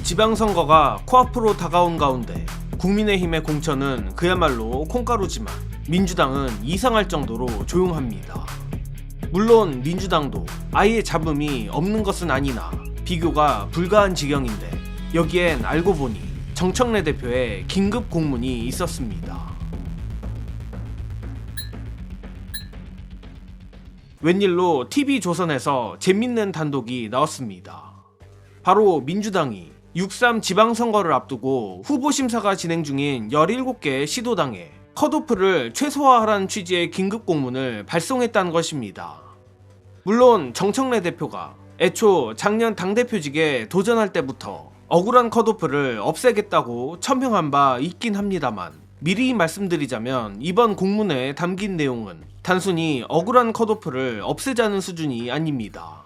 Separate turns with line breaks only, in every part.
지방선거가 코앞으로 다가온 가운데 국민의힘의 공천은 그야말로 콩가루지만 민주당은 이상할 정도로 조용합니다. 물론 민주당도 아예 잡음이 없는 것은 아니나 비교가 불가한 지경인데 여기엔 알고 보니 정청래 대표의 긴급 공문이 있었습니다. 웬일로 TV조선에서 재밌는 단독이 나왔습니다. 바로 민주당이 6.3 지방선거를 앞두고 후보심사가 진행 중인 17개 시도당에 컷오프를 최소화하라는 취지의 긴급공문을 발송했다는 것입니다. 물론 정청래 대표가 애초 작년 당대표직에 도전할 때부터 억울한 컷오프를 없애겠다고 천명한 바 있긴 합니다만 미리 말씀드리자면 이번 공문에 담긴 내용은 단순히 억울한 컷오프를 없애자는 수준이 아닙니다.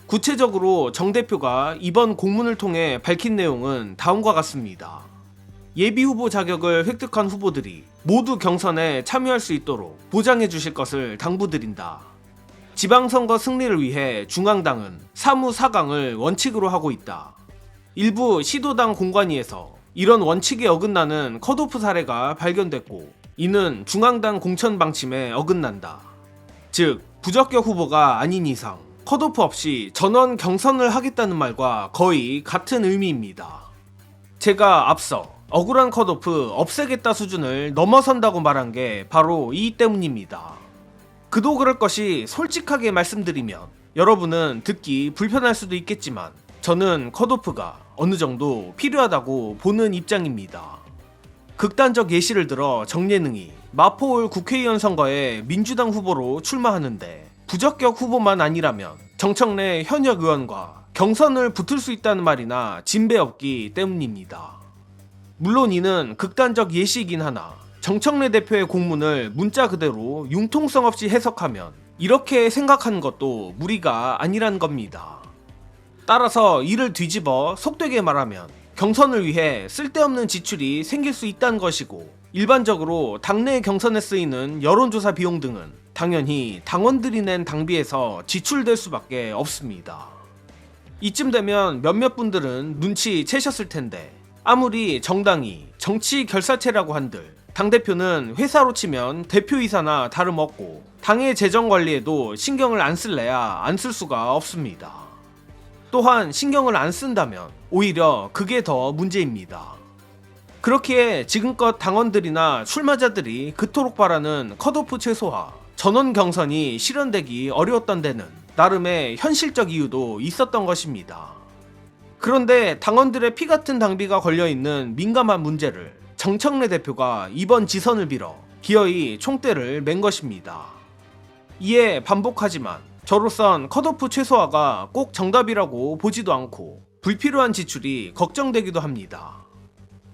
구체적으로 정 대표가 이번 공문을 통해 밝힌 내용은 다음과 같습니다. 예비후보 자격을 획득한 후보들이 모두 경선에 참여할 수 있도록 보장해 주실 것을 당부드린다. 지방선거 승리를 위해 중앙당은 사무 4강을 원칙으로 하고 있다. 일부 시도당 공관위에서 이런 원칙에 어긋나는 컷오프 사례가 발견됐고 이는 중앙당 공천 방침에 어긋난다. 즉 부적격 후보가 아닌 이상 컷오프 없이 전원 경선을 하겠다는 말과 거의 같은 의미입니다. 제가 앞서 억울한 컷오프 없애겠다 수준을 넘어선다고 말한 게 바로 이 때문입니다. 그도 그럴 것이 솔직하게 말씀드리면 여러분은 듣기 불편할 수도 있겠지만 저는 컷오프가 어느 정도 필요하다고 보는 입장입니다. 극단적 예시를 들어 정예능이 마포울 국회의원 선거에 민주당 후보로 출마하는데 부적격 후보만 아니라면 정청래 현역 의원과 경선을 붙을 수 있다는 말이나 진배 없기 때문입니다. 물론 이는 극단적 예시이긴 하나 정청래 대표의 공문을 문자 그대로 융통성 없이 해석하면 이렇게 생각하는 것도 무리가 아니란 겁니다. 따라서 이를 뒤집어 속되게 말하면 경선을 위해 쓸데없는 지출이 생길 수 있다는 것이고 일반적으로 당내 경선에 쓰이는 여론조사 비용 등은 당연히 당원들이 낸 당비에서 지출될 수밖에 없습니다. 이쯤 되면 몇몇 분들은 눈치채셨을 텐데 아무리 정당이 정치 결사체라고 한들 당대표는 회사로 치면 대표이사나 다름없고 당의 재정 관리에도 신경을 안 쓸래야 안 쓸 수가 없습니다. 또한 신경을 안 쓴다면 오히려 그게 더 문제입니다. 그렇기에 지금껏 당원들이나 출마자들이 그토록 바라는 컷오프 최소화, 전원 경선이 실현되기 어려웠던 데는 나름의 현실적 이유도 있었던 것입니다. 그런데 당원들의 피 같은 당비가 걸려있는 민감한 문제를 정청래 대표가 이번 지선을 빌어 기어이 총대를 맨 것입니다. 이에 반복하지만 저로선 컷오프 최소화가 꼭 정답이라고 보지도 않고 불필요한 지출이 걱정되기도 합니다.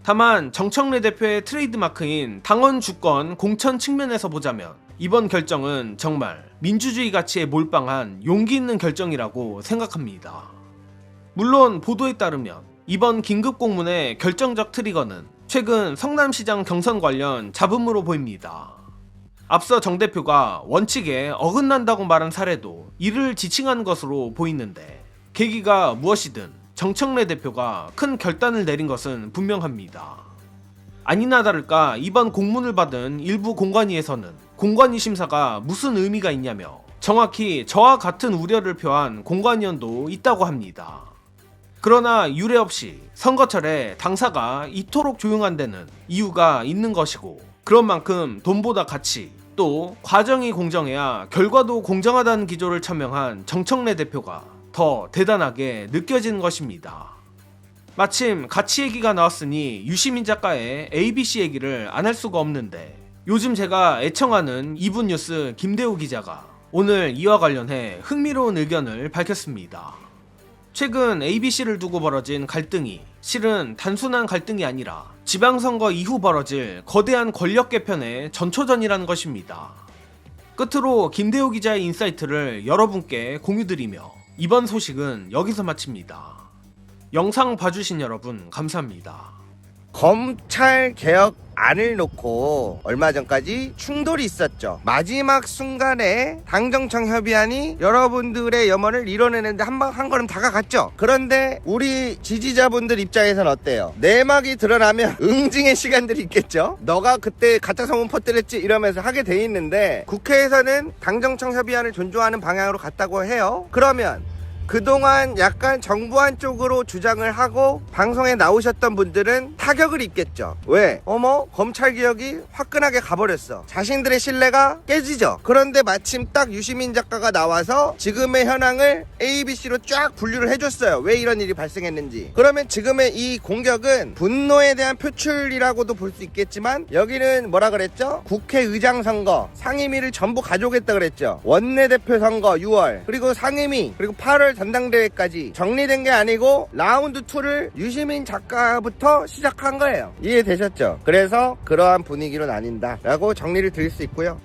다만 정청래 대표의 트레이드마크인 당원 주권 공천 측면에서 보자면 이번 결정은 정말 민주주의 가치에 몰빵한 용기 있는 결정이라고 생각합니다. 물론 보도에 따르면 이번 긴급공문의 결정적 트리거는 최근 성남시장 경선 관련 잡음으로 보입니다. 앞서 정 대표가 원칙에 어긋난다고 말한 사례도 이를 지칭한 것으로 보이는데 계기가 무엇이든 정청래 대표가 큰 결단을 내린 것은 분명합니다. 아니나 다를까 이번 공문을 받은 일부 공관위에서는 공관위 심사가 무슨 의미가 있냐며 정확히 저와 같은 우려를 표한 공관위원도 있다고 합니다. 그러나 유례 없이 선거철에 당사가 이토록 조용한 데는 이유가 있는 것이고 그런 만큼 돈보다 가치 또 과정이 공정해야 결과도 공정하다는 기조를 천명한 정청래 대표가 더 대단하게 느껴지는 것입니다. 마침 가치 얘기가 나왔으니 유시민 작가의 ABC 얘기를 안 할 수가 없는데 요즘 제가 애청하는 이분뉴스 김대우 기자가 오늘 이와 관련해 흥미로운 의견을 밝혔습니다. 최근 ABC를 두고 벌어진 갈등이 실은 단순한 갈등이 아니라 지방선거 이후 벌어질 거대한 권력 개편의 전초전이라는 것입니다. 끝으로 김대우 기자의 인사이트를 여러분께 공유드리며 이번 소식은 여기서 마칩니다. 영상 봐주신 여러분 감사합니다.
검찰 개혁 안을 놓고 얼마 전까지 충돌이 있었죠. 마지막 순간에 당정청 협의안이 여러분들의 염원을 이뤄내는데 한 걸음 다가갔죠. 그런데 우리 지지자분들 입장에선 어때요? 내막이 드러나면 응징의 시간들이 있겠죠. 너가 그때 가짜 소문 퍼뜨렸지 이러면서 하게 돼 있는데, 국회에서는 당정청 협의안을 존중하는 방향으로 갔다고 해요. 그러면 그동안 약간 정부안 쪽으로 주장을 하고 방송에 나오셨던 분들은 타격을 입겠죠. 왜? 어머, 검찰개혁이 화끈하게 가버렸어. 자신들의 신뢰가 깨지죠. 그런데 마침 딱 유시민 작가가 나와서 지금의 현황을 ABC로 쫙 분류를 해줬어요. 왜 이런 일이 발생했는지. 그러면 지금의 이 공격은 분노에 대한 표출이라고도 볼 수 있겠지만, 여기는 뭐라 그랬죠? 국회의장 선거, 상임위를 전부 가져오겠다 그랬죠. 원내대표 선거 6월, 그리고 상임위, 그리고 8월 전당대회까지 정리된 게 아니고 라운드 2를 유시민 작가부터 시작한 거예요. 이해되셨죠? 그래서 그러한 분위기로 나뉜다 라고 정리를 드릴 수 있고요.